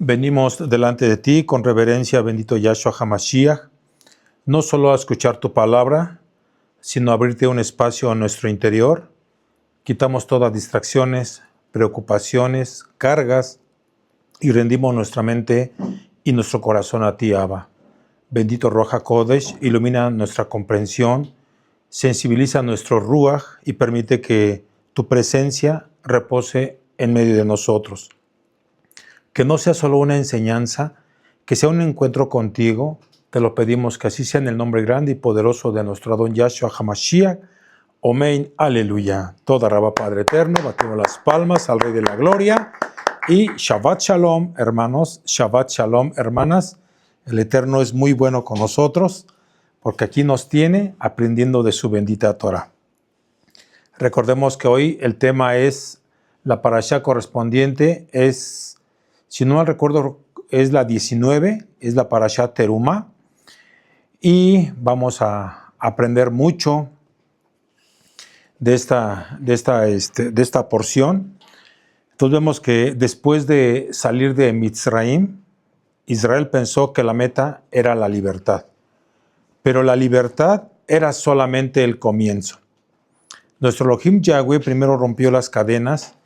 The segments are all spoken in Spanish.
Venimos delante de ti con reverencia, bendito Yahshua HaMashiach, no solo a escuchar tu palabra, sino a abrirte un espacio en nuestro interior. Quitamos todas distracciones, preocupaciones, cargas y rendimos nuestra mente y nuestro corazón a ti, Abba. Bendito Ruach HaKodesh, ilumina nuestra comprensión, sensibiliza nuestro Ruach y permite que tu presencia repose en medio de nosotros. Que no sea solo una enseñanza, que sea un encuentro contigo. Te lo pedimos que así sea en el nombre grande y poderoso de nuestro Adón Yahshua HaMashiach. Amén, aleluya. Toda Rabá Padre Eterno, batimos las palmas al Rey de la Gloria. Y Shabbat Shalom, hermanos, Shabbat Shalom, hermanas. El Eterno es muy bueno con nosotros, porque aquí nos tiene aprendiendo de su bendita Torah. Recordemos que hoy el tema es, la parashá correspondiente es, si no mal recuerdo, es la 19, es la parashá Terumá, y vamos a aprender mucho de esta porción. Entonces vemos que después de salir de Mitzraim, Israel pensó que la meta era la libertad, pero la libertad era solamente el comienzo. Nuestro Elohim Yahweh primero rompió las cadenas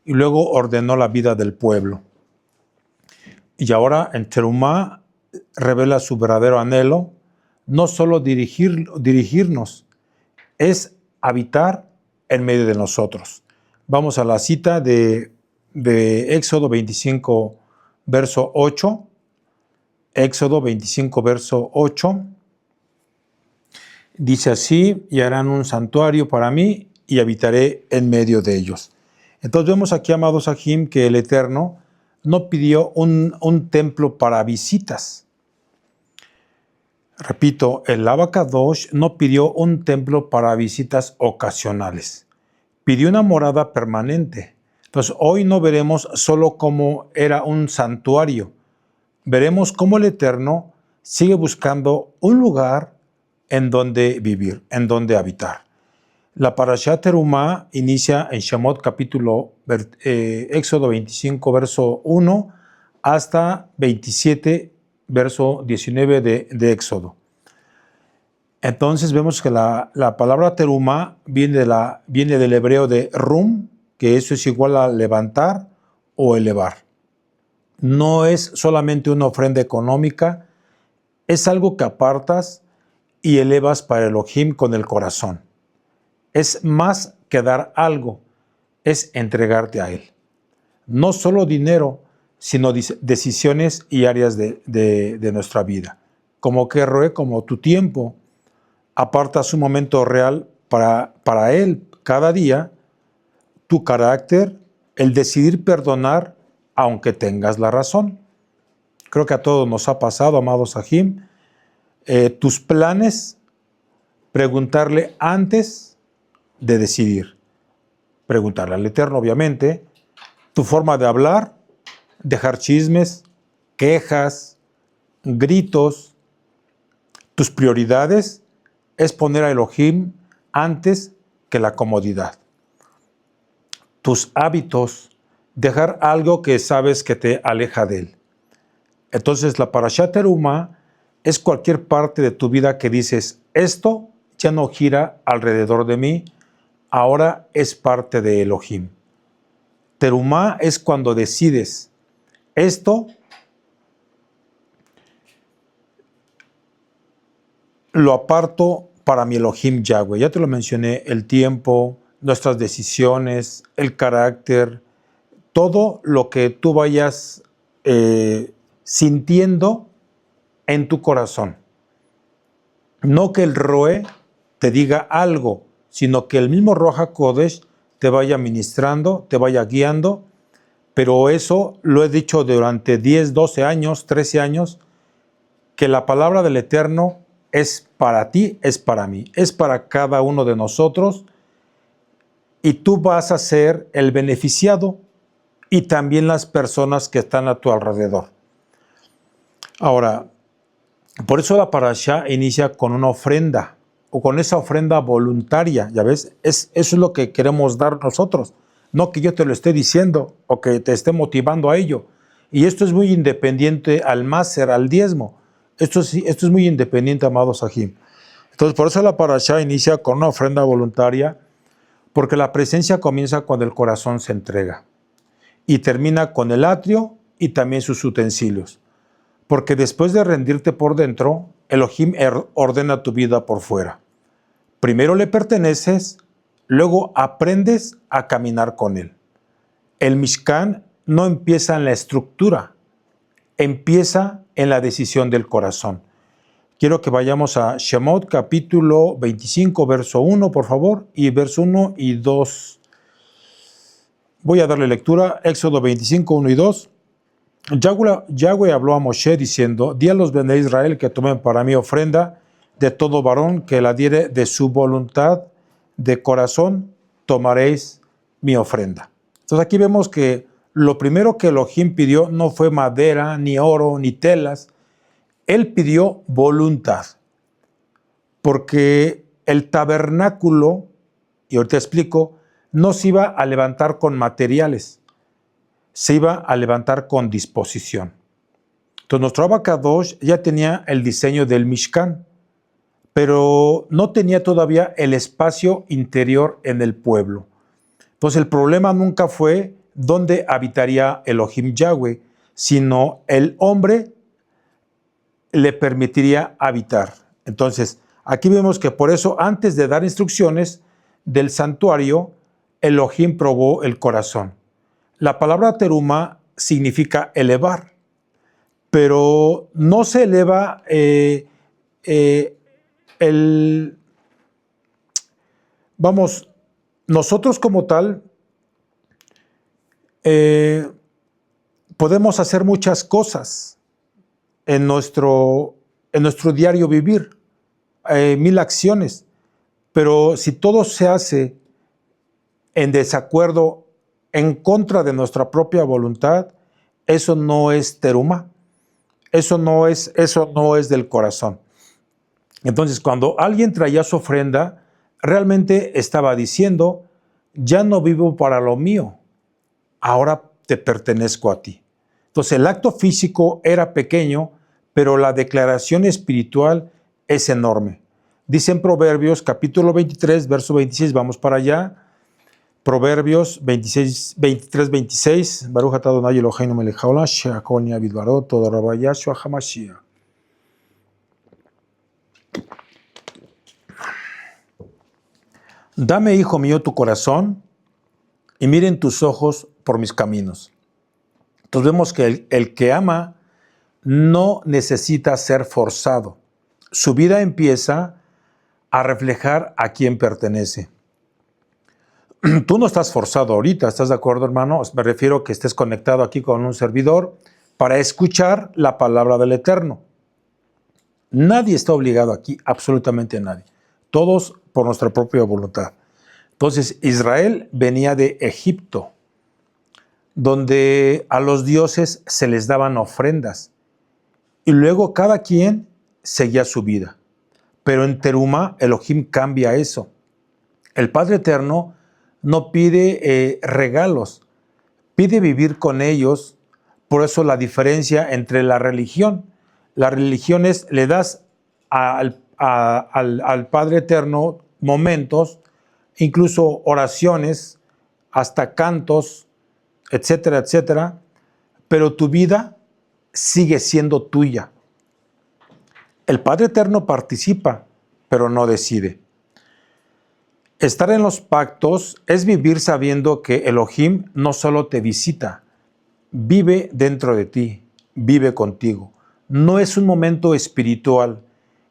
y luego ordenó la vida del pueblo. Y ahora en Terumá revela su verdadero anhelo, no solo dirigirnos, es habitar en medio de nosotros. Vamos a la cita de Éxodo 25, verso 8. Éxodo 25, verso 8. Dice así: y harán un santuario para mí y habitaré en medio de ellos. Entonces vemos aquí, amados Ajim, que el Eterno no pidió un templo para visitas. Repito, el Abacadosh no pidió un templo para visitas ocasionales. Pidió una morada permanente. Entonces hoy no veremos solo cómo era un santuario. Veremos cómo el Eterno sigue buscando un lugar en donde vivir, en donde habitar. La parashá Terumá inicia en Shemot capítulo Éxodo 25, verso 1 hasta 27, verso 19 de Éxodo. Entonces vemos que la palabra Terumá viene del hebreo de rum, que eso es igual a levantar o elevar. No es solamente una ofrenda económica, es algo que apartas y elevas para Elohim con el corazón. Es más que dar algo, es entregarte a Él. No solo dinero, sino decisiones y áreas de nuestra vida. Como que Roe, como tu tiempo, apartas un momento real para Él cada día, tu carácter, el decidir perdonar aunque tengas la razón. Creo que a todos nos ha pasado, amados Ajim, tus planes, preguntarle antes de decidir. Preguntarle al Eterno, obviamente, tu forma de hablar, dejar chismes, quejas, gritos, tus prioridades es poner a Elohim antes que la comodidad. Tus hábitos, dejar algo que sabes que te aleja de Él. Entonces la parashá Terumá es cualquier parte de tu vida que dices, esto ya no gira alrededor de mí, ahora es parte de Elohim. Terumá es cuando decides, esto lo aparto para mi Elohim Yahweh. Ya te lo mencioné, el tiempo, nuestras decisiones, el carácter, todo lo que tú vayas sintiendo en tu corazón. No que el Roe te diga algo, sino que el mismo Ruach HaKodesh te vaya ministrando, te vaya guiando, pero eso lo he dicho durante 10, 12 años, 13 años, que la palabra del Eterno es para ti, es para mí, es para cada uno de nosotros, y tú vas a ser el beneficiado y también las personas que están a tu alrededor. Ahora, por eso la parashá inicia con una ofrenda, o con esa ofrenda voluntaria, ¿ya ves? Eso es lo que queremos dar nosotros, no que yo te lo esté diciendo o que te esté motivando a ello. Y esto es muy independiente al máser, al diezmo. Esto es muy independiente, amados Sahim. Entonces, por eso la parashá inicia con una ofrenda voluntaria, porque la presencia comienza cuando el corazón se entrega y termina con el atrio y también sus utensilios. Porque después de rendirte por dentro, Elohim ordena tu vida por fuera. Primero le perteneces, luego aprendes a caminar con él. El Mishkan no empieza en la estructura, empieza en la decisión del corazón. Quiero que vayamos a Shemot capítulo 25, verso 1, por favor, y verso 1 y 2. Voy a darle lectura, Éxodo 25, 1 y 2. Yahweh habló a Moshe diciendo: di a los Bene Israel que tomen para mí ofrenda de todo varón que la diere de su voluntad de corazón, tomaréis mi ofrenda. Entonces aquí vemos que lo primero que Elohim pidió no fue madera, ni oro, ni telas. Él pidió voluntad, porque el tabernáculo, y ahorita explico, no se iba a levantar con materiales, se iba a levantar con disposición. Entonces nuestro Abacadosh ya tenía el diseño del Mishkan, pero no tenía todavía el espacio interior en el pueblo. Entonces el problema nunca fue dónde habitaría Elohim Yahweh, sino el hombre le permitiría habitar. Entonces, aquí vemos que por eso, antes de dar instrucciones del santuario, Elohim probó el corazón. La palabra teruma significa elevar, pero no se eleva nosotros como tal podemos hacer muchas cosas en nuestro diario vivir, 1000 acciones, pero si todo se hace en desacuerdo, en contra de nuestra propia voluntad, eso no es teruma, eso no es del corazón. Entonces, cuando alguien traía su ofrenda, realmente estaba diciendo: ya no vivo para lo mío, ahora te pertenezco a ti. Entonces, el acto físico era pequeño, pero la declaración espiritual es enorme. Dice en Proverbios capítulo 23, verso 26, vamos para allá. Proverbios 23, 26. Baruch atah Adonai Eloheinu melech haolam, she'akol nהיה bidbaro, toda rabba Yahshua HaMashiach. Dame, hijo mío, tu corazón, y miren tus ojos por mis caminos. Entonces vemos que el que ama no necesita ser forzado. Su vida empieza a reflejar a quién pertenece. Tú no estás forzado ahorita, ¿estás de acuerdo, hermano? Me refiero a que estés conectado aquí con un servidor para escuchar la palabra del Eterno. Nadie está obligado aquí, absolutamente nadie. Todos por nuestra propia voluntad. Entonces, Israel venía de Egipto, donde a los dioses se les daban ofrendas, y luego cada quien seguía su vida. Pero en Teruma, Elohim cambia eso. El Padre Eterno no pide regalos, pide vivir con ellos. Por eso la diferencia entre la religión. La religión es, le das al Padre Eterno momentos, incluso oraciones, hasta cantos, etcétera, etcétera, pero tu vida sigue siendo tuya. El Padre Eterno participa, pero no decide. Estar en los pactos es vivir sabiendo que Elohim no solo te visita, vive dentro de ti, vive contigo. No es un momento espiritual,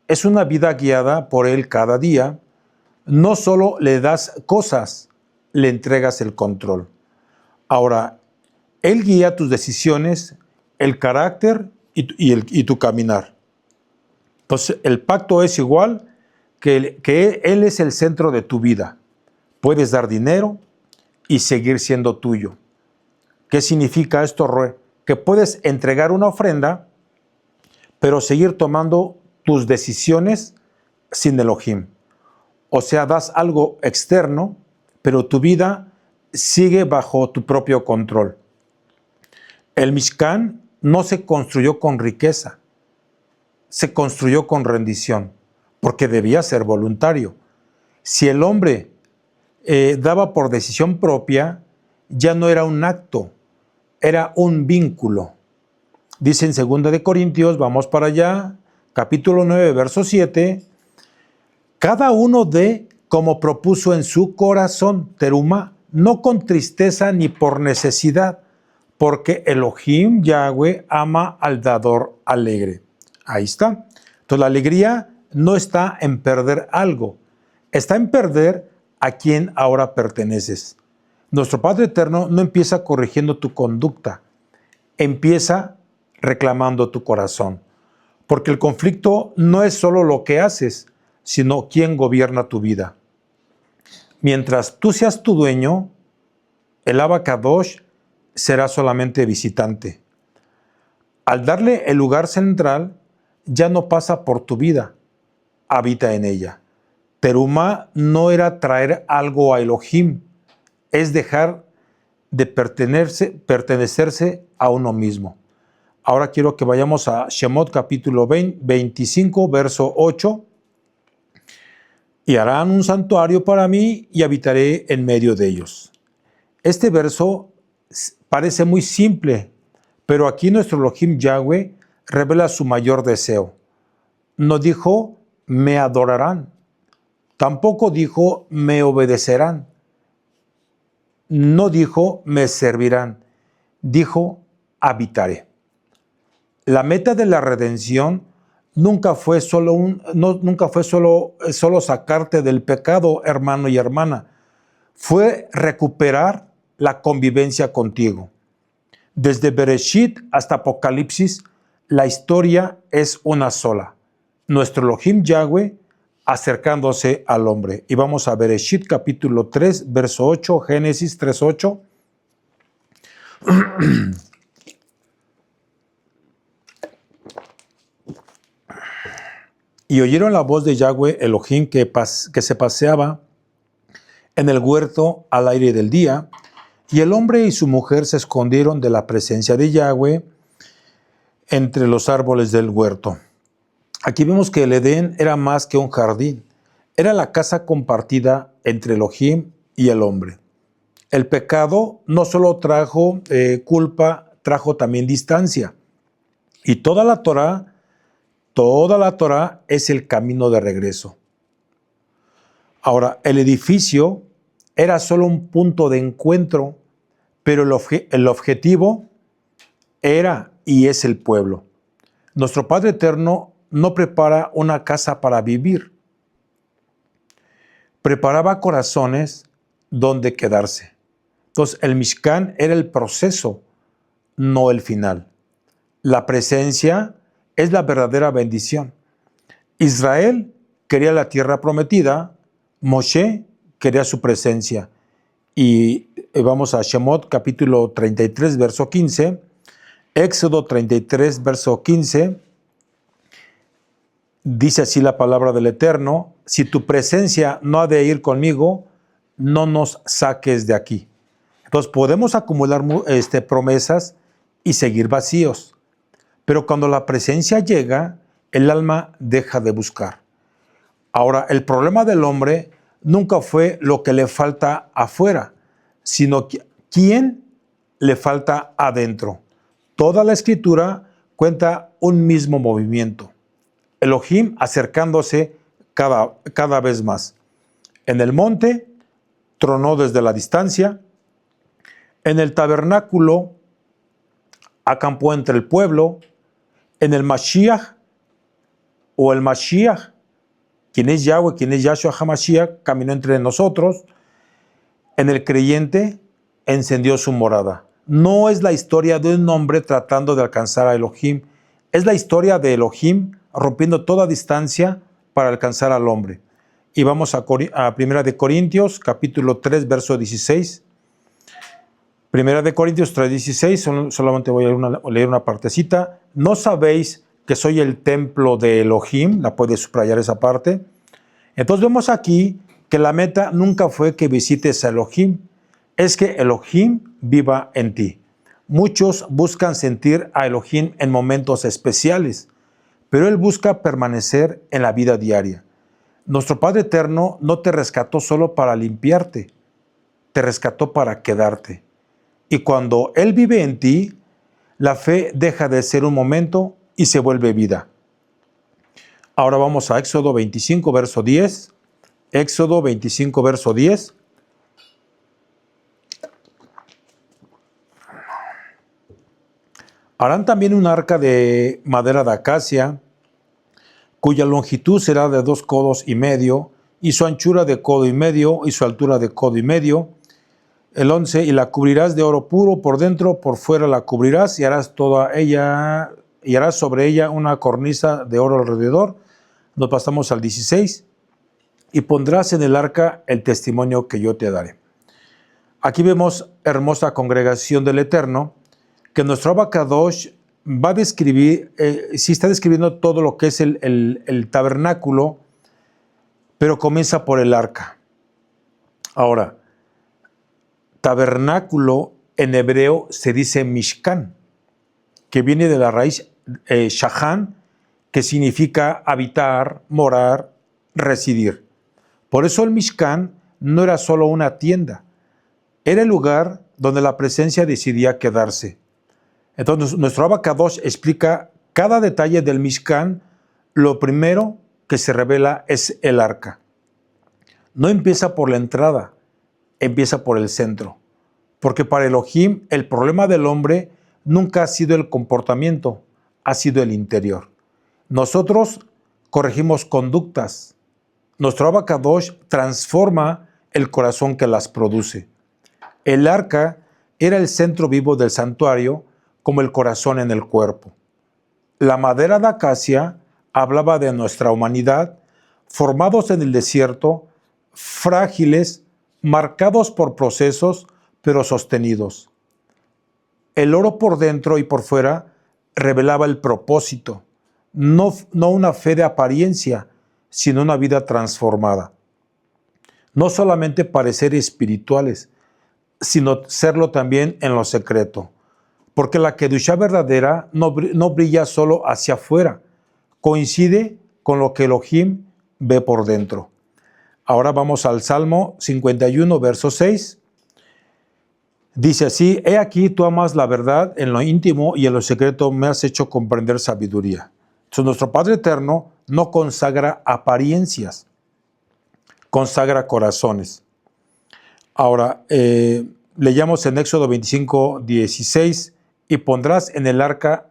es una vida guiada por Él cada día. No solo le das cosas, le entregas el control. Ahora, Él guía tus decisiones, el carácter y tu caminar. Entonces, el pacto es igual que Él es el centro de tu vida. Puedes dar dinero y seguir siendo tuyo. ¿Qué significa esto, Roe? Que puedes entregar una ofrenda, pero seguir tomando tus decisiones sin Elohim. O sea, das algo externo, pero tu vida sigue bajo tu propio control. El Mishkan no se construyó con riqueza, se construyó con rendición, porque debía ser voluntario. Si el hombre daba por decisión propia, ya no era un acto, era un vínculo. Dice en 2 de Corintios, vamos para allá, capítulo 9, verso 7, cada uno dé como propuso en su corazón, teruma, no con tristeza ni por necesidad, porque Elohim, Yahweh, ama al dador alegre. Ahí está. Entonces la alegría no está en perder algo, está en perder a quien ahora perteneces. Nuestro Padre Eterno no empieza corrigiendo tu conducta, empieza reclamando tu corazón. Porque el conflicto no es solo lo que haces, sino quién gobierna tu vida. Mientras tú seas tu dueño, el Abacadosh será solamente visitante. Al darle el lugar central, ya no pasa por tu vida, habita en ella. Terumá no era traer algo a Elohim, es dejar de pertenecerse a uno mismo. Ahora quiero que vayamos a Shemot capítulo 25, verso 8. Y harán un santuario para mí y habitaré en medio de ellos. Este verso parece muy simple, pero aquí nuestro Elohim Yahweh revela su mayor deseo. No dijo, me adorarán. Tampoco dijo, me obedecerán. No dijo, me servirán. Dijo, habitaré. La meta de la redención nunca fue solo sacarte del pecado, hermano y hermana. Fue recuperar la convivencia contigo. Desde Bereshit hasta Apocalipsis, la historia es una sola. Nuestro Elohim Yahweh acercándose al hombre. Y vamos a Bereshit capítulo 3, verso 8, Génesis 3, 8. Y oyeron la voz de Yahweh Elohim que se paseaba en el huerto al aire del día, y el hombre y su mujer se escondieron de la presencia de Yahweh entre los árboles del huerto. Aquí vemos que el Edén era más que un jardín, era la casa compartida entre Elohim y el hombre. El pecado no solo trajo culpa, trajo también distancia. Y toda la Torá es el camino de regreso. Ahora, el edificio era solo un punto de encuentro, pero el objetivo era y es el pueblo. Nuestro Padre Eterno no prepara una casa para vivir. Preparaba corazones donde quedarse. Entonces, el Mishkan era el proceso, no el final. La presencia es la verdadera bendición. Israel quería la tierra prometida, Moshe quería su presencia. Y vamos a Shemot capítulo 33, verso 15, Éxodo 33, verso 15, dice así la palabra del Eterno, si tu presencia no ha de ir conmigo, no nos saques de aquí. Entonces podemos acumular promesas y seguir vacíos. Pero cuando la presencia llega, el alma deja de buscar. Ahora, el problema del hombre nunca fue lo que le falta afuera, sino quién le falta adentro. Toda la escritura cuenta un mismo movimiento. Elohim acercándose cada vez más. En el monte, tronó desde la distancia. En el tabernáculo, acampó entre el pueblo. En el Mashiach, o el Mashiach, quien es Yahweh, quien es Yahshua HaMashiach, caminó entre nosotros. En el creyente, encendió su morada. No es la historia de un hombre tratando de alcanzar a Elohim, es la historia de Elohim rompiendo toda distancia para alcanzar al hombre. Y vamos a 1 de Corintios, capítulo 3, verso 16. 1 de Corintios 3, 16, solamente voy a leer una partecita. ¿No sabéis que soy el templo de Elohim? La puedes subrayar esa parte. Entonces vemos aquí que la meta nunca fue que visites a Elohim, es que Elohim viva en ti. Muchos buscan sentir a Elohim en momentos especiales, pero Él busca permanecer en la vida diaria. Nuestro Padre Eterno no te rescató solo para limpiarte, te rescató para quedarte. Y cuando Él vive en ti, la fe deja de ser un momento y se vuelve vida. Ahora vamos a Éxodo 25, verso 10. Éxodo 25, verso 10. Harán también un arca de madera de acacia, cuya longitud será de 2 codos y medio, y su anchura de codo y medio, y su altura de codo y medio. El 11, y la cubrirás de oro puro por dentro, por fuera la cubrirás, y harás toda ella, y harás sobre ella una cornisa de oro alrededor. Nos pasamos al 16, y pondrás en el arca el testimonio que yo te daré. Aquí vemos, hermosa congregación del Eterno, que nuestro Abacadosh va a describir, sí está describiendo todo lo que es el tabernáculo, pero comienza por el arca. Ahora, tabernáculo en hebreo se dice Mishkan, que viene de la raíz Shahan, que significa habitar, morar, residir. Por eso el Mishkan no era solo una tienda, era el lugar donde la presencia decidía quedarse. Entonces, nuestro Abacadosh explica cada detalle del Mishkan. Lo primero que se revela es el arca. No empieza por la entrada, empieza por el centro. Porque para Elohim el problema del hombre nunca ha sido el comportamiento, ha sido el interior. Nosotros corregimos conductas. Nuestro Abacadosh transforma el corazón que las produce. El arca era el centro vivo del santuario, como el corazón en el cuerpo. La madera de acacia hablaba de nuestra humanidad, formados en el desierto, frágiles, marcados por procesos, pero sostenidos. El oro por dentro y por fuera revelaba el propósito, no una fe de apariencia, sino una vida transformada. No solamente parecer espirituales, sino serlo también en lo secreto. Porque la Kedushá verdadera no brilla solo hacia afuera, coincide con lo que Elohim ve por dentro. Ahora vamos al Salmo 51, verso 6. Dice así: he aquí tú amas la verdad en lo íntimo y en lo secreto me has hecho comprender sabiduría. Entonces nuestro Padre Eterno no consagra apariencias, consagra corazones. Ahora, leíamos en Éxodo 25, 16, y pondrás en el arca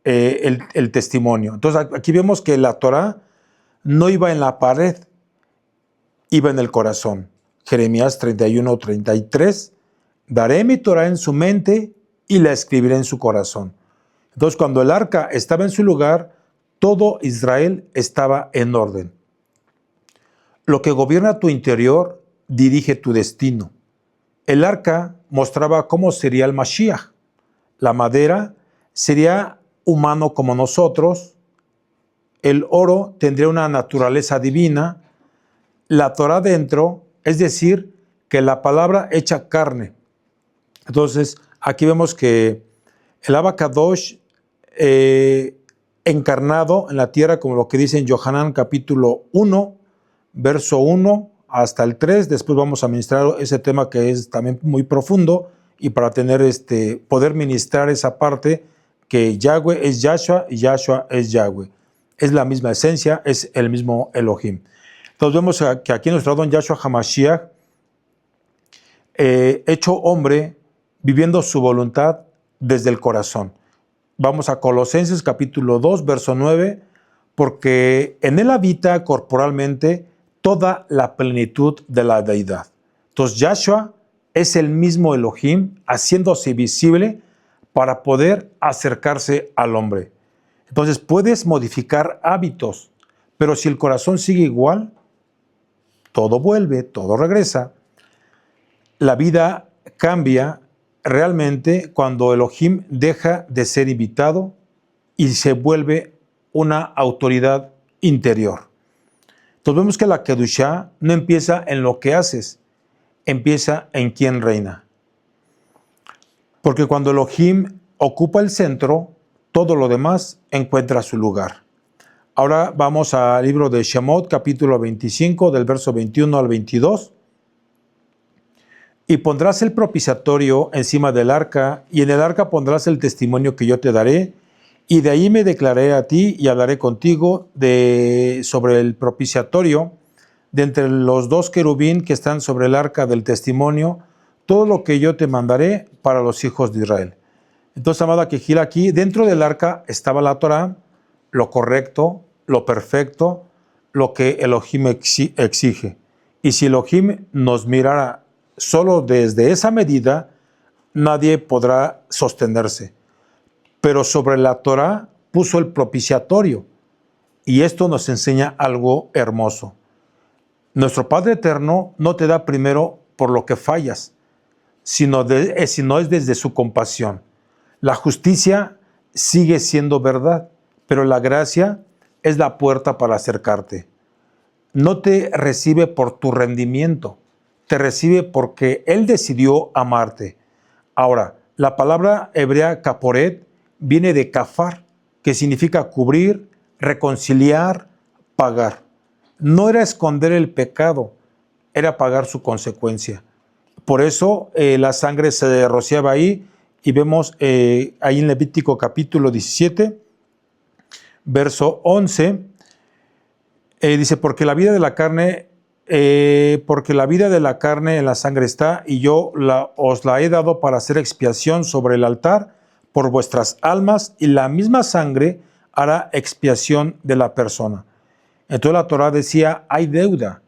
el testimonio. Entonces aquí vemos que la Torah no iba en la pared, iba en el corazón. Jeremías 31, 33, daré mi Torah en su mente y la escribiré en su corazón. Entonces cuando el arca estaba en su lugar, todo Israel estaba en orden. Lo que gobierna tu interior dirige tu destino. El arca mostraba cómo sería el Mashiach. La madera sería humano como nosotros. El oro tendría una naturaleza divina. La Torah dentro, es decir, que la palabra hecha carne. Entonces, aquí vemos que el Abacadosh encarnado en la tierra, como lo que dice en Yohanan capítulo 1, verso 1 hasta el 3. Después vamos a ministrar ese tema que es también muy profundo, y para tener poder ministrar esa parte que Yahweh es Yahshua y Yahshua es Yahweh. Es la misma esencia, es el mismo Elohim. Entonces vemos que aquí nuestro Adón Yahshua HaMashiach, hecho hombre, viviendo su voluntad desde el corazón. Vamos a Colosenses capítulo 2, verso 9, porque en él habita corporalmente toda la plenitud de la deidad. Entonces Yahshua es el mismo Elohim haciéndose visible para poder acercarse al hombre. Entonces puedes modificar hábitos, pero si el corazón sigue igual, todo vuelve, todo regresa. La vida cambia realmente cuando Elohim deja de ser invitado y se vuelve una autoridad interior. Entonces vemos que la Kedushá no empieza en lo que haces, empieza en quién reina. Porque cuando Elohim ocupa el centro, todo lo demás encuentra su lugar. Ahora vamos al libro de Shemot, capítulo 25, del verso 21 al 22. Y pondrás el propiciatorio encima del arca, y en el arca pondrás el testimonio que yo te daré, y de ahí me declararé a ti y hablaré contigo sobre el propiciatorio, de entre los dos querubín que están sobre el arca del testimonio, todo lo que yo te mandaré para los hijos de Israel. Entonces, amada Kejila, aquí dentro del arca estaba la Torah, lo correcto, lo perfecto, lo que Elohim exige. Y si Elohim nos mirara solo desde esa medida, nadie podrá sostenerse. Pero sobre la Torah puso el propiciatorio. Y esto nos enseña algo hermoso. Nuestro Padre Eterno no te da primero por lo que fallas, sino es desde su compasión. La justicia sigue siendo verdad, pero la gracia es la puerta para acercarte. No te recibe por tu rendimiento, te recibe porque Él decidió amarte. Ahora, la palabra hebrea kaporet viene de kafar, que significa cubrir, reconciliar, pagar. No era esconder el pecado, era pagar su consecuencia. Por eso la sangre se rociaba ahí, y vemos ahí en Levítico capítulo 17, verso 11, dice, porque la vida de la carne en la sangre está, y yo os la he dado para hacer expiación sobre el altar por vuestras almas, y la misma sangre hará expiación de la persona. Entonces la Torah decía, hay deuda.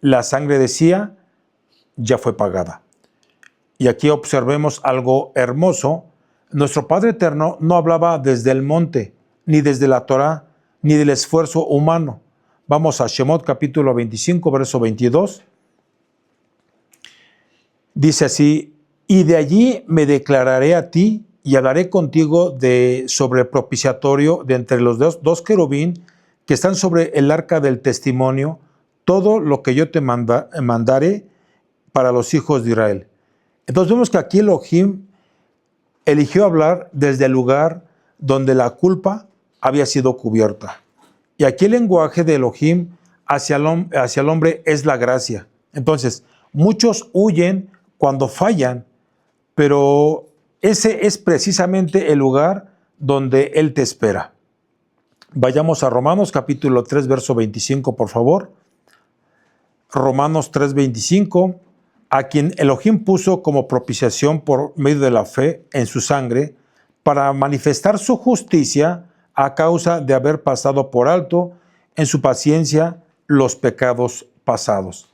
La sangre decía, ya fue pagada. Y aquí observemos algo hermoso. Nuestro Padre Eterno no hablaba desde el monte, ni desde la Torah, ni del esfuerzo humano. Vamos a Shemot capítulo 25, verso 22. Dice así, y de allí me declararé a ti y hablaré contigo sobre el propiciatorio de entre los dos querubín que están sobre el arca del testimonio, todo lo que yo te mandaré para los hijos de Israel. Entonces vemos que aquí Elohim eligió hablar desde el lugar donde la culpa había sido cubierta. Y aquí el lenguaje de Elohim hacia el hombre es la gracia. Entonces, muchos huyen cuando fallan, pero ese es precisamente el lugar donde Él te espera. Vayamos a Romanos capítulo 3, verso 25, por favor. Romanos 3, 25. A quien Elohim puso como propiciación por medio de la fe en su sangre, para manifestar su justicia a causa de haber pasado por alto en su paciencia los pecados pasados.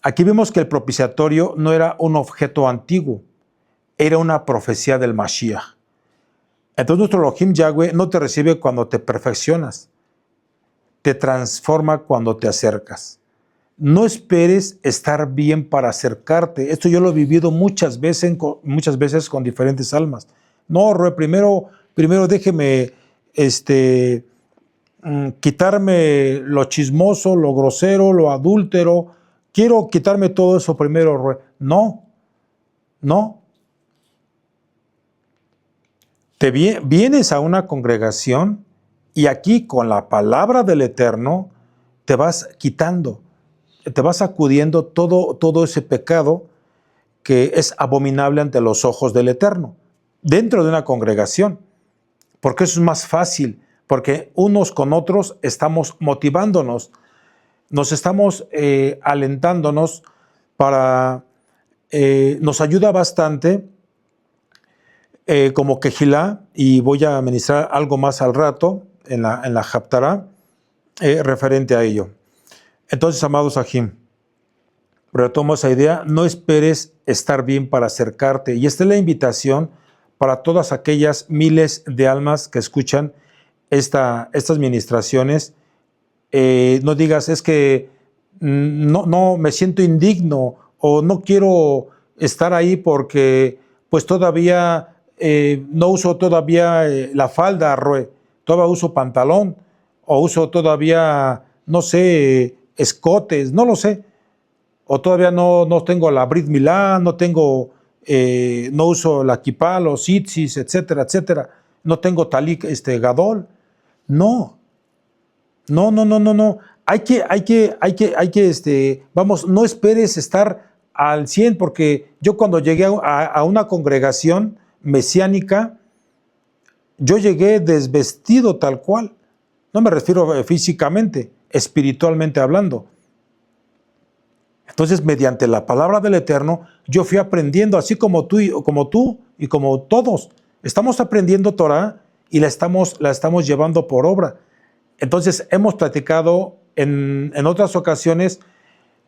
Aquí vemos que el propiciatorio no era un objeto antiguo, era una profecía del Mashiach. Entonces nuestro Elohim Yahweh no te recibe cuando te perfeccionas, te transforma cuando te acercas. No esperes estar bien para acercarte. Esto yo lo he vivido muchas veces con diferentes almas. No, Rue, primero déjeme quitarme lo chismoso, lo grosero, lo adúltero. Quiero quitarme todo eso primero, Rue. No. Vienes a una congregación y aquí con la palabra del Eterno te vas quitando. Te vas sacudiendo todo ese pecado que es abominable ante los ojos del Eterno, dentro de una congregación, porque eso es más fácil, porque unos con otros estamos motivándonos, nos estamos alentándonos nos ayuda bastante como Kejilá, y voy a ministrar algo más al rato en la Haftará referente a ello. Entonces, amados Ajim, retomo esa idea, no esperes estar bien para acercarte. Y esta es la invitación para todas aquellas miles de almas que escuchan estas ministraciones. No digas, es que no me siento indigno o no quiero estar ahí porque pues todavía no uso todavía la falda, Rue, todavía uso pantalón o uso todavía, no sé, escotes, no lo sé, o todavía no tengo la Brit Milá, no tengo no uso la kippah, los tzitzis, etcétera, etcétera. No tengo talik, gadol. No. No. Vamos, no esperes estar al 100, porque yo cuando llegué a una congregación mesiánica, yo llegué desvestido tal cual. No me refiero físicamente, espiritualmente hablando. Entonces, mediante la palabra del Eterno, yo fui aprendiendo, así como tú y como todos. Estamos aprendiendo Torah y la estamos llevando por obra. Entonces, hemos platicado en otras ocasiones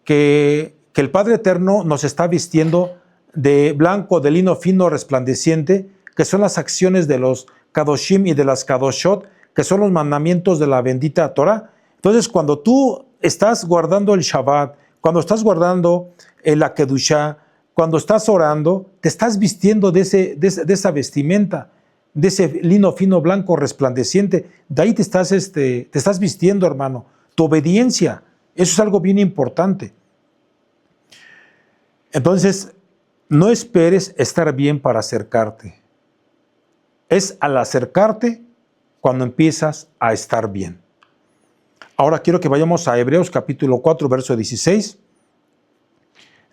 que el Padre Eterno nos está vistiendo de blanco, de lino fino resplandeciente, que son las acciones de los Kadoshim y de las Kadoshot, que son los mandamientos de la bendita Torah. Entonces, cuando tú estás guardando el Shabbat, cuando estás guardando la Kedushá, cuando estás orando, te estás vistiendo de esa vestimenta, de ese lino fino blanco resplandeciente. De ahí te estás vistiendo, hermano. Tu obediencia, eso es algo bien importante. Entonces, no esperes estar bien para acercarte. Es al acercarte cuando empiezas a estar bien. Ahora quiero que vayamos a Hebreos capítulo 4, verso 16.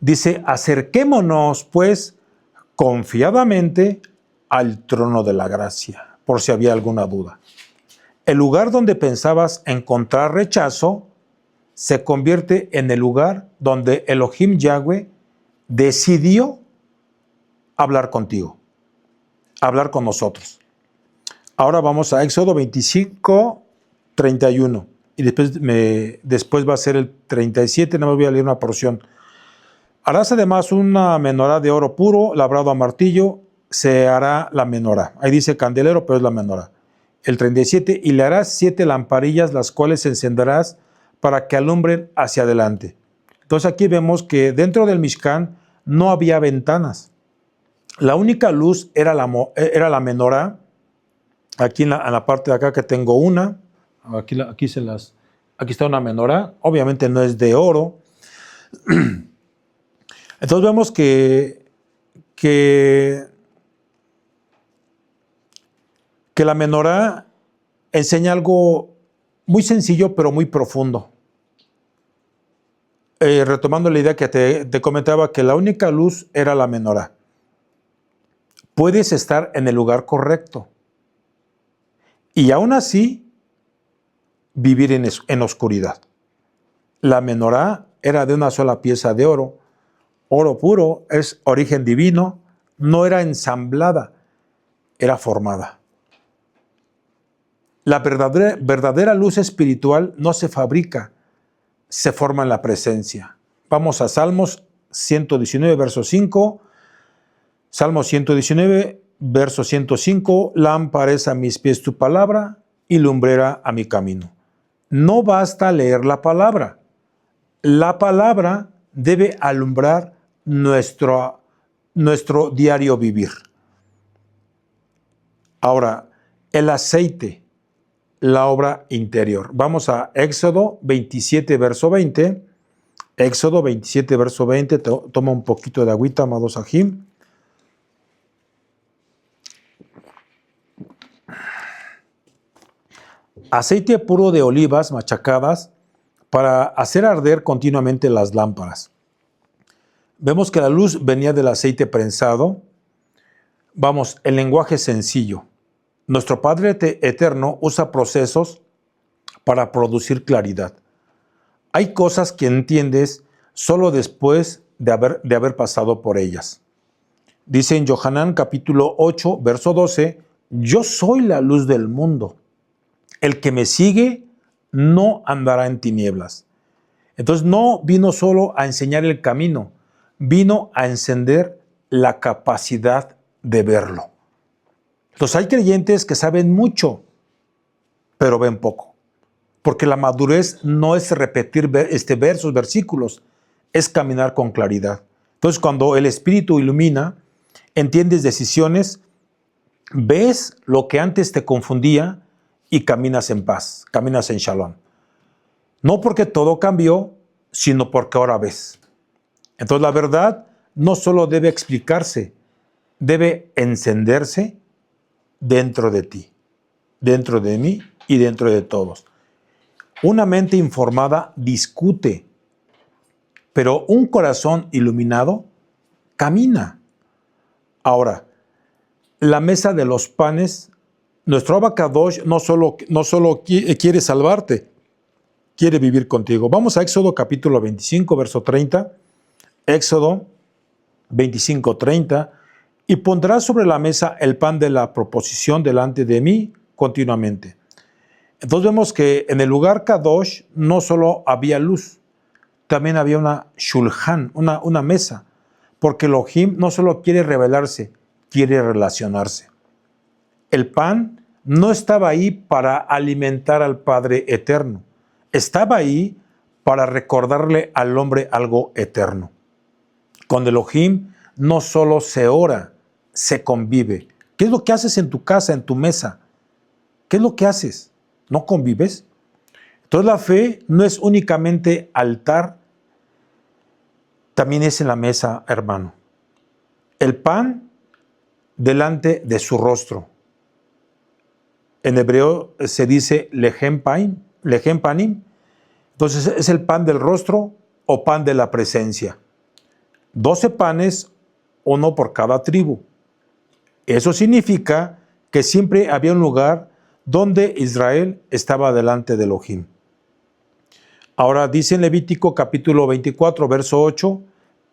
Dice, acerquémonos pues confiadamente al trono de la gracia, por si había alguna duda. El lugar donde pensabas encontrar rechazo se convierte en el lugar donde Elohim Yahweh decidió hablar contigo, hablar con nosotros. Ahora vamos a Éxodo 25, 31. Y después va a ser el 37, no me voy a leer una porción. Harás además una menorá de oro puro, labrado a martillo, se hará la menorá. Ahí dice candelero, pero es la menorá. El 37, y le harás 7 lamparillas, las cuales encenderás para que alumbren hacia adelante. Entonces aquí vemos que dentro del Mishkan no había ventanas. La única luz era la menorá. Aquí en la parte de acá que tengo una. Aquí está una menorá. Obviamente no es de oro. Entonces vemos que la menorá enseña algo muy sencillo pero muy profundo. Retomando la idea que te comentaba, que la única luz era la menorá. Puedes estar en el lugar correcto y aún así vivir en oscuridad. La menorá era de una sola pieza de oro. Oro puro, es origen divino, no era ensamblada, era formada. La verdadera luz espiritual no se fabrica, se forma en la presencia. Vamos a Salmos 119, verso 5. Salmos 119, verso 105. Lámpara es a mis pies tu palabra y lumbrera a mi camino. No basta leer la palabra. La palabra debe alumbrar nuestro diario vivir. Ahora, el aceite, la obra interior. Vamos a Éxodo 27, verso 20. Éxodo 27, verso 20. Toma un poquito de agüita, amados Ajim. Aceite puro de olivas machacadas para hacer arder continuamente las lámparas. Vemos que la luz venía del aceite prensado. Vamos, el lenguaje sencillo. Nuestro Padre Eterno usa procesos para producir claridad. Hay cosas que entiendes solo después de haber pasado por ellas. Dice en Yohanan capítulo 8, verso 12, yo soy la luz del mundo. El que me sigue no andará en tinieblas. Entonces no vino solo a enseñar el camino, vino a encender la capacidad de verlo. Entonces hay creyentes que saben mucho, pero ven poco. Porque la madurez no es repetir versos, versículos, es caminar con claridad. Entonces cuando el Espíritu ilumina, entiendes decisiones, ves lo que antes te confundía y caminas en paz, caminas en shalom. No porque todo cambió, sino porque ahora ves. Entonces la verdad no solo debe explicarse, debe encenderse dentro de ti, dentro de mí y dentro de todos. Una mente informada discute, pero un corazón iluminado camina. Ahora, la mesa de los panes, nuestro Abacadosh no solo quiere salvarte, quiere vivir contigo. Vamos a Éxodo capítulo 25, verso 30. Éxodo 25, 30. Y pondrás sobre la mesa el pan de la proposición delante de mí continuamente. Entonces vemos que en el lugar Kadosh no solo había luz, también había una shulchan, una mesa, porque Elohim no solo quiere revelarse, quiere relacionarse. El pan no estaba ahí para alimentar al Padre eterno, estaba ahí para recordarle al hombre algo eterno. Con Elohim no solo se ora, se convive. ¿Qué es lo que haces en tu casa, en tu mesa? ¿Qué es lo que haces? ¿No convives? Entonces la fe no es únicamente altar, también es en la mesa, hermano. El pan delante de su rostro. En hebreo se dice lechem panim. Entonces es el pan del rostro o pan de la presencia. 12 panes, uno por cada tribu. Eso significa que siempre había un lugar donde Israel estaba delante de Elohim. Ahora dice en Levítico capítulo 24, verso 8,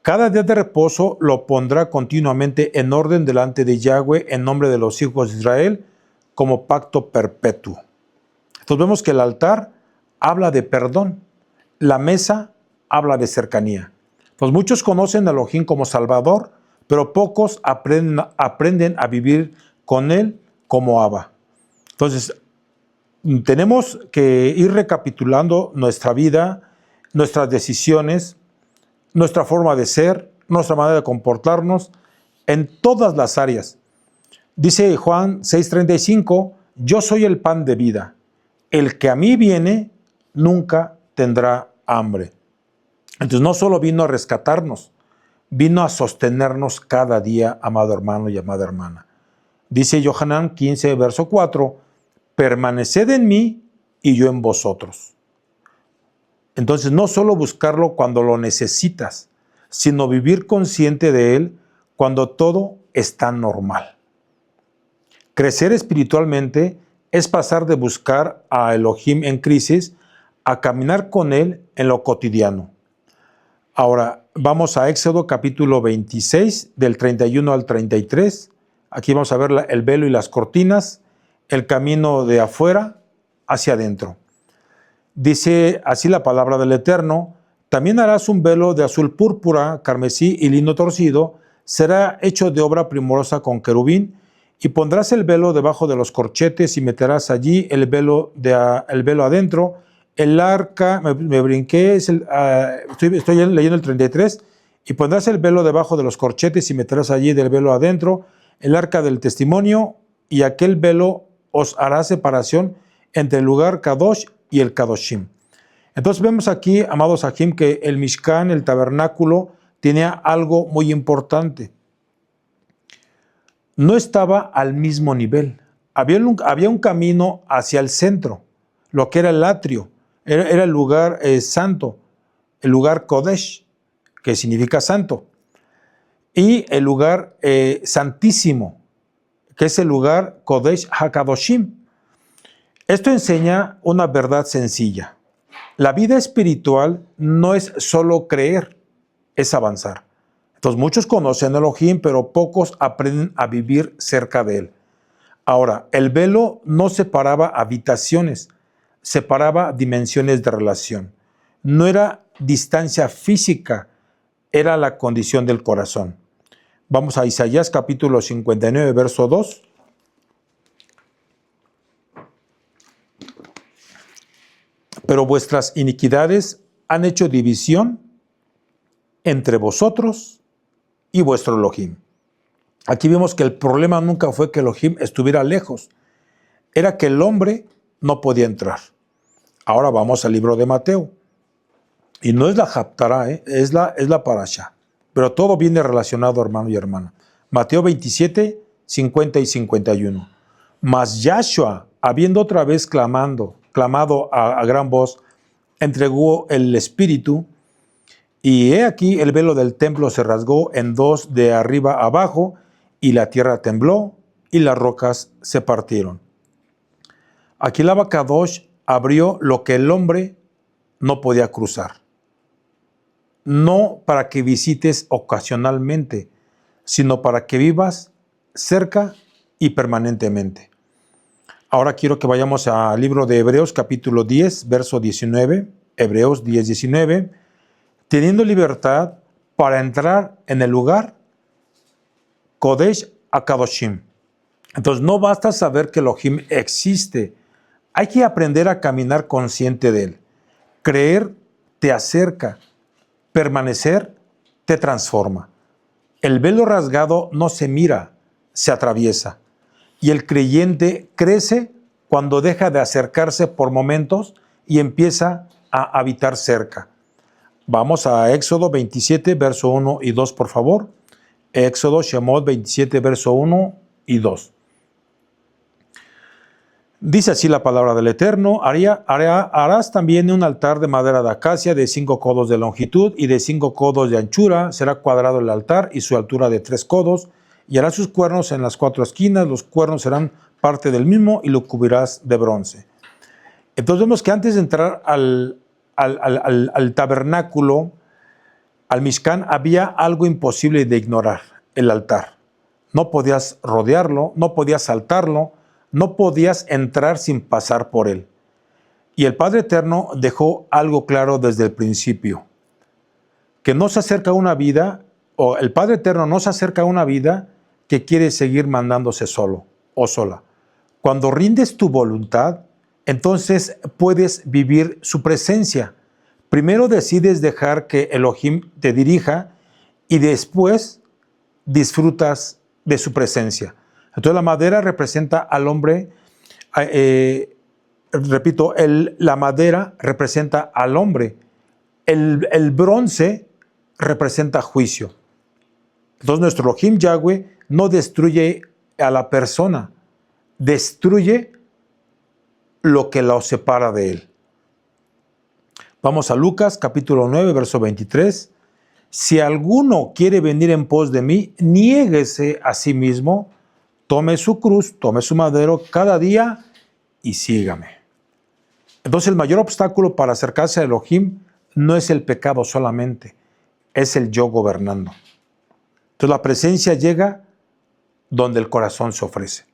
cada día de reposo lo pondrá continuamente en orden delante de Yahweh en nombre de los hijos de Israel como pacto perpetuo. Entonces vemos que el altar habla de perdón, la mesa habla de cercanía. Pues muchos conocen a Elohim como Salvador, pero pocos aprenden a vivir con Él como Abba. Entonces, tenemos que ir recapitulando nuestra vida, nuestras decisiones, nuestra forma de ser, nuestra manera de comportarnos en todas las áreas. Dice Juan 6:35, yo soy el pan de vida. El que a mí viene nunca tendrá hambre. Entonces no solo vino a rescatarnos, vino a sostenernos cada día, amado hermano y amada hermana. Dice Yohanan 15, verso 4, permaneced en mí y yo en vosotros. Entonces no solo buscarlo cuando lo necesitas, sino vivir consciente de Él cuando todo está normal. Crecer espiritualmente es pasar de buscar a Elohim en crisis a caminar con Él en lo cotidiano. Ahora, vamos a Éxodo capítulo 26, del 31 al 33. Aquí vamos a ver el velo y las cortinas, el camino de afuera hacia adentro. Dice así la palabra del Eterno, también harás un velo de azul púrpura, carmesí y lino torcido, será hecho de obra primorosa con querubín, y pondrás el velo debajo de los corchetes y meterás allí el velo adentro. El arca, me brinqué, estoy leyendo el 33, y pondrás el velo debajo de los corchetes y meterás allí del velo adentro el arca del testimonio, y aquel velo os hará separación entre el lugar Kadosh y el Kadoshim. Entonces vemos aquí, amados Ajim, que el Mishkan, el tabernáculo, tenía algo muy importante. No estaba al mismo nivel. Había un camino hacia el centro, lo que era el atrio, era el lugar santo, el lugar Kodesh, que significa santo, y el lugar santísimo, que es el lugar Kodesh HaKadoshim. Esto enseña una verdad sencilla. La vida espiritual no es solo creer, es avanzar. Entonces muchos conocen a Elohim, pero pocos aprenden a vivir cerca de Él. Ahora, el velo no separaba habitaciones, separaba dimensiones de relación. No era distancia física, era la condición del corazón. Vamos a Isaías capítulo 59, verso 2. Pero vuestras iniquidades han hecho división entre vosotros y vuestro Elohim. Aquí vemos que el problema nunca fue que Elohim estuviera lejos, era que el hombre no podía entrar. Ahora vamos al libro de Mateo. Y no es la Haftará, es la Parashá. Pero todo viene relacionado, hermano y hermana. Mateo 27, 50 y 51. Mas Yahshua, habiendo otra vez clamado a gran voz, entregó el Espíritu, y he aquí el velo del templo se rasgó en dos de arriba abajo, y la tierra tembló, y las rocas se partieron. Aquí el Abacadosh abrió lo que el hombre no podía cruzar. No para que visites ocasionalmente, sino para que vivas cerca y permanentemente. Ahora quiero que vayamos al libro de Hebreos capítulo 10, verso 19, Hebreos 10, 19, teniendo libertad para entrar en el lugar Kodesh HaKadoshim. Entonces no basta saber que Elohim existe, hay que aprender a caminar consciente de él. Creer te acerca, permanecer te transforma. El velo rasgado no se mira, se atraviesa. Y el creyente crece cuando deja de acercarse por momentos y empieza a habitar cerca. Vamos a Éxodo 27, verso 1 y 2, por favor. Éxodo, Shemot 27, verso 1 y 2. Dice así la palabra del Eterno: harás también un altar de madera de acacia de 5 codos de longitud y de 5 codos de anchura. Será cuadrado el altar y su altura de 3 codos. Y harás sus cuernos en las 4 esquinas. Los cuernos serán parte del mismo y lo cubrirás de bronce. Entonces vemos que antes de entrar al tabernáculo, al Mishkan, había algo imposible de ignorar: el altar. No podías rodearlo, no podías saltarlo, no podías entrar sin pasar por él. Y el Padre Eterno dejó algo claro desde el principio: que no se acerca a una vida, o el Padre Eterno no se acerca a una vida que quiere seguir mandándose solo o sola. Cuando rindes tu voluntad, entonces puedes vivir su presencia. Primero decides dejar que Elohim te dirija y después disfrutas de su presencia. Entonces la madera representa al hombre, la madera representa al hombre, el bronce representa juicio. Entonces nuestro Elohim Yahweh no destruye a la persona, destruye lo que lo separa de él. Vamos a Lucas capítulo 9, verso 23. Si alguno quiere venir en pos de mí, niéguese a sí mismo, tome su cruz, tome su madero cada día y sígame. Entonces el mayor obstáculo para acercarse a Elohim no es el pecado solamente, es el yo gobernando. Entonces la presencia llega donde el corazón se ofrece.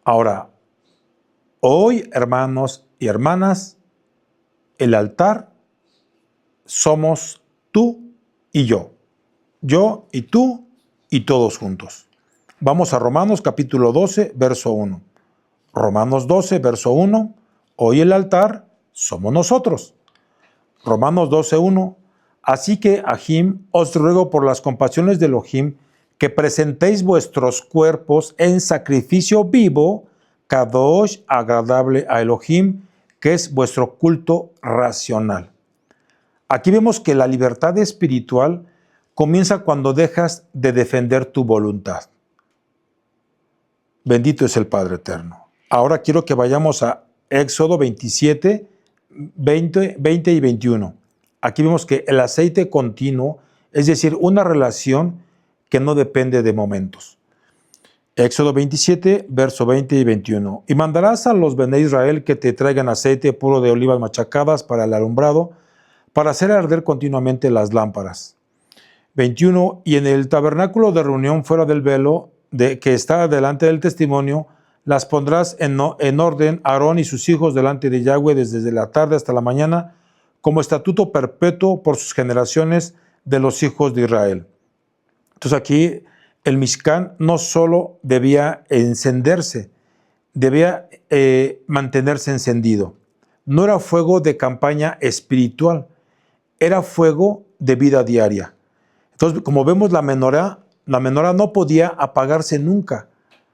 Ahora, hoy, hermanos y hermanas, el altar somos tú y yo y tú y todos juntos. Vamos a Romanos capítulo 12, verso 1. Romanos 12, verso 1. Hoy el altar somos nosotros. Romanos 12, 1. Así que, Ahim, os ruego por las compasiones de Elohim que presentéis vuestros cuerpos en sacrificio vivo, kadosh, agradable a Elohim, que es vuestro culto racional. Aquí vemos que la libertad espiritual comienza cuando dejas de defender tu voluntad. Bendito es el Padre Eterno. Ahora quiero que vayamos a Éxodo 27, 20 y 21. Aquí vemos que el aceite continuo, es decir, una relación que no depende de momentos. Éxodo 27, verso 20 y 21. Y mandarás a los Bene Israel que te traigan aceite puro de olivas machacadas para el alumbrado, para hacer arder continuamente las lámparas. 21. Y en el tabernáculo de reunión fuera del velo que está delante del testimonio, las pondrás en orden Aarón y sus hijos delante de Yahweh desde la tarde hasta la mañana, como estatuto perpetuo por sus generaciones de los hijos de Israel. Entonces aquí el Mishkan no solo debía encenderse, debía mantenerse encendido. No era fuego de campaña espiritual, era fuego de vida diaria. Entonces, como vemos, la menorá no podía apagarse nunca,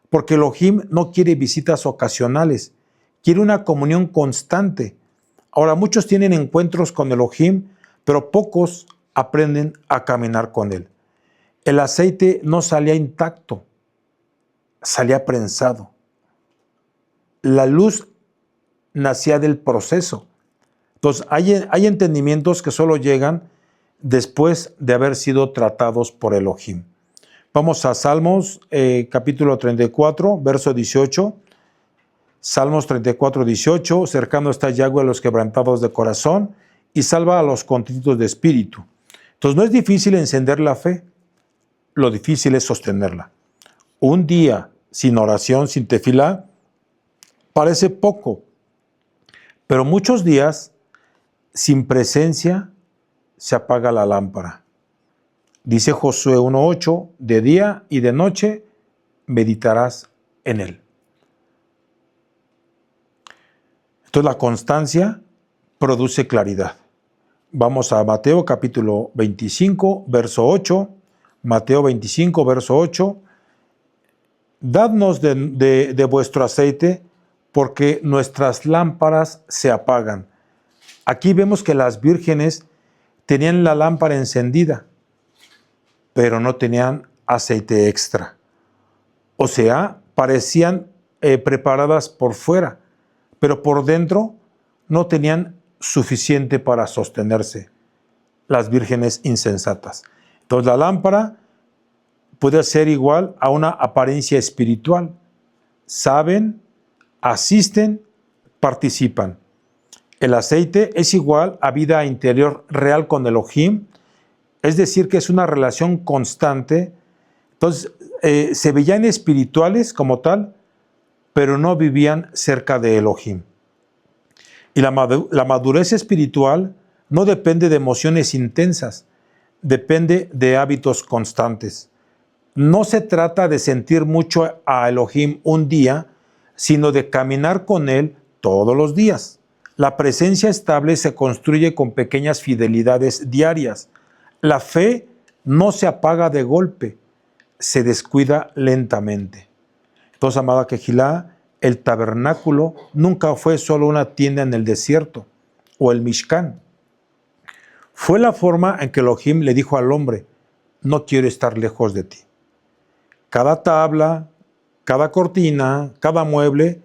porque Elohim no quiere visitas ocasionales, quiere una comunión constante. Ahora, muchos tienen encuentros con Elohim, pero pocos aprenden a caminar con él. El aceite no salía intacto, salía prensado. La luz nacía del proceso. Entonces, hay entendimientos que solo llegan después de haber sido tratados por Elohim. Vamos a Salmos, capítulo 34, verso 18. Salmos 34, 18. Cercano está Yahweh a los quebrantados de corazón y salva a los contritos de espíritu. Entonces, no es difícil encender la fe, lo difícil es sostenerla. Un día sin oración, sin tefilá, parece poco, pero muchos días sin presencia se apaga la lámpara. Dice Josué 1:8, de día y de noche meditarás en él. Entonces la constancia produce claridad. Vamos a Mateo capítulo 25, verso 8. Mateo 25, verso 8. Dadnos de vuestro aceite, porque nuestras lámparas se apagan. Aquí vemos que las vírgenes tenían la lámpara encendida, pero no tenían aceite extra. O sea, parecían preparadas por fuera, pero por dentro no tenían suficiente para sostenerse. Las vírgenes insensatas. Entonces la lámpara puede ser igual a una apariencia espiritual. Saben, asisten, participan. El aceite es igual a vida interior real con Elohim, es decir, que es una relación constante. Entonces, se veían espirituales como tal, pero no vivían cerca de Elohim. Y la madurez espiritual no depende de emociones intensas, depende de hábitos constantes. No se trata de sentir mucho a Elohim un día, sino de caminar con él todos los días. La presencia estable se construye con pequeñas fidelidades diarias. La fe no se apaga de golpe, se descuida lentamente. Entonces, amada Kehilá, el tabernáculo nunca fue solo una tienda en el desierto o el Mishkan. Fue la forma en que Elohim le dijo al hombre: no quiero estar lejos de ti. Cada tabla, cada cortina, cada mueble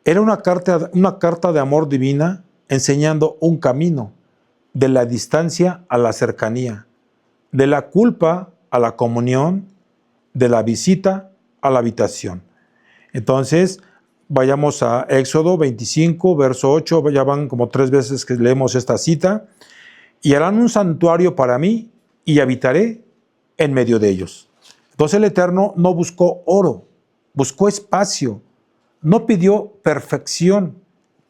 era una carta de amor divina enseñando un camino, de la distancia a la cercanía, de la culpa a la comunión, de la visita a la habitación. Entonces, vayamos a Éxodo 25, verso 8, ya van como 3 veces que leemos esta cita. Y harán un santuario para mí y habitaré en medio de ellos. Entonces el Eterno no buscó oro, buscó espacio, no pidió perfección,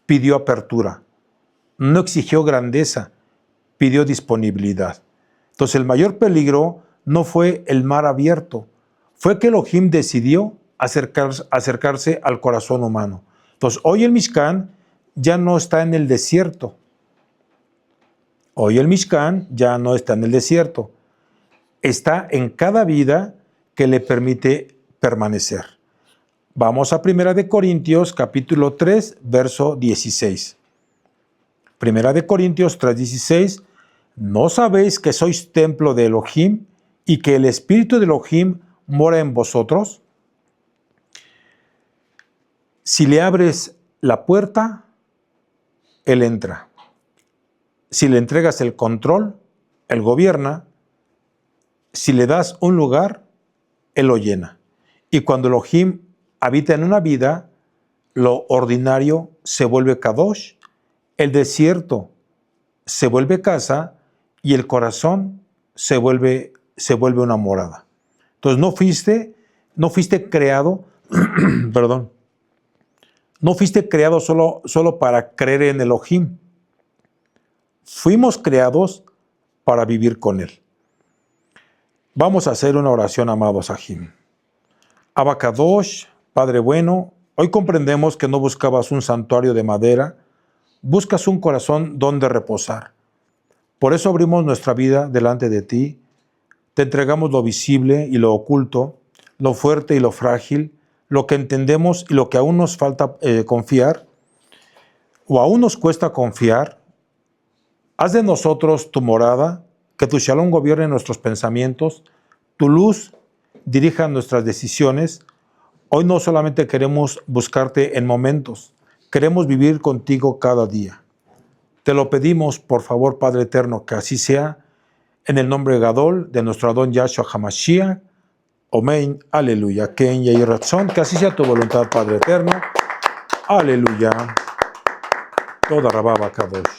pidió apertura, no exigió grandeza, pidió disponibilidad. Entonces el mayor peligro no fue el mar abierto, fue que Elohim decidió acercarse al corazón humano. Entonces hoy el Mishkan ya no está en el desierto. Hoy el Mishkan ya no está en el desierto. Está en cada vida que le permite permanecer. Vamos a 1 Corintios capítulo 3, verso 16. 1 Corintios 3, 16. ¿No sabéis que sois templo de Elohim y que el Espíritu de Elohim mora en vosotros? Si le abres la puerta, Él entra. Si le entregas el control, Él gobierna. Si le das un lugar, Él lo llena. Y cuando Elohim habita en una vida, lo ordinario se vuelve kadosh, el desierto se vuelve casa y el corazón se vuelve una morada. Entonces no fuiste creado, perdón, no fuiste creado solo para creer en Elohim. Fuimos creados para vivir con Él. Vamos a hacer una oración, amados Sahim. Abacadosh, Padre bueno, hoy comprendemos que no buscabas un santuario de madera, buscas un corazón donde reposar. Por eso abrimos nuestra vida delante de ti, te entregamos lo visible y lo oculto, lo fuerte y lo frágil, lo que entendemos y lo que aún nos falta confiar, o aún nos cuesta confiar. Haz de nosotros tu morada, Que tu shalom gobierne nuestros pensamientos, tu luz dirija nuestras decisiones. Hoy no solamente queremos buscarte en momentos, queremos vivir contigo cada día. Te lo pedimos, por favor, Padre eterno, que así sea, en el nombre Gadol de nuestro Adón Yahshua HaMashiach. Amén, aleluya. Ken Yehí Ratzon, que así sea tu voluntad, Padre eterno. Aleluya. Toda Rababa Kadosh.